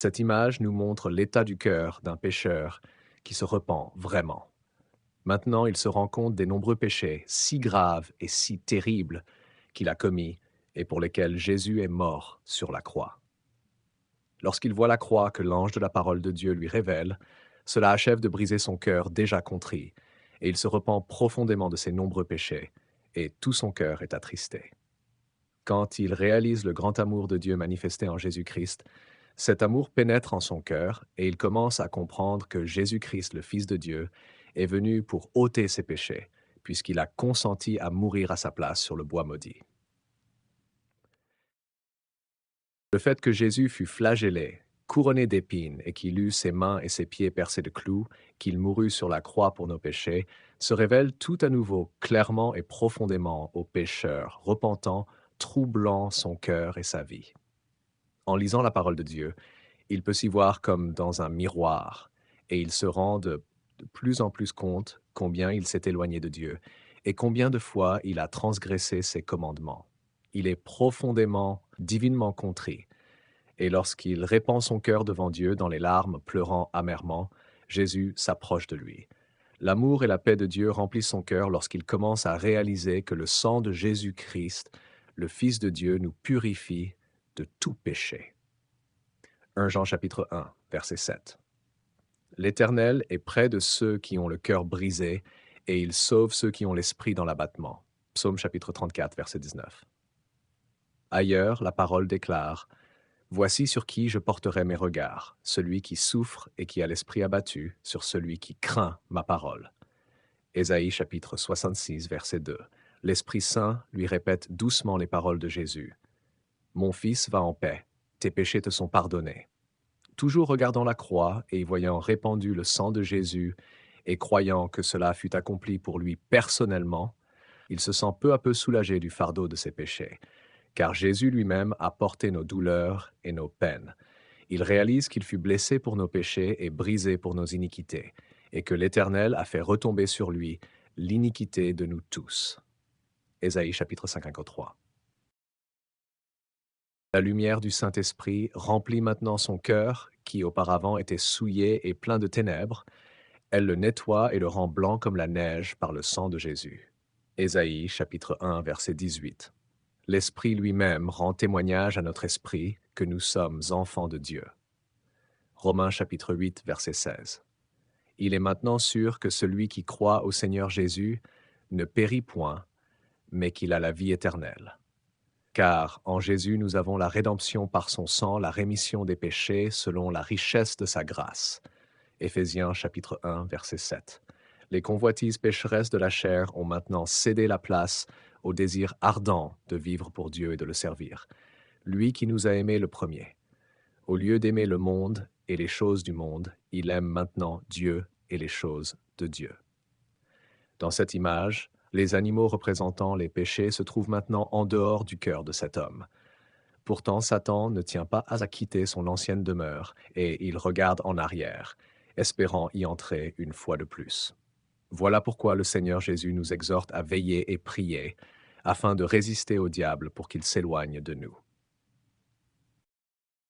Cette image nous montre l'état du cœur d'un pécheur qui se repent vraiment. Maintenant, il se rend compte des nombreux péchés si graves et si terribles qu'il a commis et pour lesquels Jésus est mort sur la croix. Lorsqu'il voit la croix que l'ange de la parole de Dieu lui révèle, cela achève de briser son cœur déjà contrit, et il se repent profondément de ses nombreux péchés, et tout son cœur est attristé. Quand il réalise le grand amour de Dieu manifesté en Jésus-Christ, cet amour pénètre en son cœur et il commence à comprendre que Jésus-Christ, le Fils de Dieu, est venu pour ôter ses péchés, puisqu'il a consenti à mourir à sa place sur le bois maudit. Le fait que Jésus fût flagellé, couronné d'épines et qu'il eut ses mains et ses pieds percés de clous, qu'il mourut sur la croix pour nos péchés, se révèle tout à nouveau clairement et profondément au pécheur repentant, troublant son cœur et sa vie. En lisant la parole de Dieu, il peut s'y voir comme dans un miroir, et il se rend de plus en plus compte combien il s'est éloigné de Dieu, et combien de fois il a transgressé ses commandements. Il est profondément, divinement contrit, et lorsqu'il répand son cœur devant Dieu dans les larmes, pleurant amèrement, Jésus s'approche de lui. L'amour et la paix de Dieu remplissent son cœur lorsqu'il commence à réaliser que le sang de Jésus-Christ, le Fils de Dieu, nous purifie de tout péché. 1 Jean chapitre 1, verset 7. L'Éternel est près de ceux qui ont le cœur brisé, et il sauve ceux qui ont l'esprit dans l'abattement. Psaume chapitre 34, verset 19. Ailleurs, la parole déclare: Voici sur qui je porterai mes regards, celui qui souffre et qui a l'esprit abattu, sur celui qui craint ma parole. Ésaïe chapitre 66, verset 2. L'Esprit Saint lui répète doucement les paroles de Jésus. Mon fils, va en paix, tes péchés te sont pardonnés. Toujours regardant la croix et y voyant répandu le sang de Jésus et croyant que cela fut accompli pour lui personnellement, il se sent peu à peu soulagé du fardeau de ses péchés, car Jésus lui-même a porté nos douleurs et nos peines. Il réalise qu'il fut blessé pour nos péchés et brisé pour nos iniquités, et que l'Éternel a fait retomber sur lui l'iniquité de nous tous. Ésaïe chapitre 53. La lumière du Saint-Esprit remplit maintenant son cœur, qui auparavant était souillé et plein de ténèbres. Elle le nettoie et le rend blanc comme la neige par le sang de Jésus. Ésaïe chapitre 1 verset 18. L'Esprit lui-même rend témoignage à notre esprit que nous sommes enfants de Dieu. Romains chapitre 8 verset 16. Il est maintenant sûr que celui qui croit au Seigneur Jésus ne périt point, mais qu'il a la vie éternelle. Car en Jésus nous avons la rédemption par son sang, la rémission des péchés selon la richesse de sa grâce. Éphésiens chapitre 1 verset 7. Les convoitises pécheresses de la chair ont maintenant cédé la place au désir ardent de vivre pour Dieu et de le servir. Lui qui nous a aimés le premier. Au lieu d'aimer le monde et les choses du monde, il aime maintenant Dieu et les choses de Dieu. Dans cette image, les animaux représentant les péchés se trouvent maintenant en dehors du cœur de cet homme. Pourtant, Satan ne tient pas à quitter son ancienne demeure et il regarde en arrière, espérant y entrer une fois de plus. Voilà pourquoi le Seigneur Jésus nous exhorte à veiller et prier, afin de résister au diable pour qu'il s'éloigne de nous.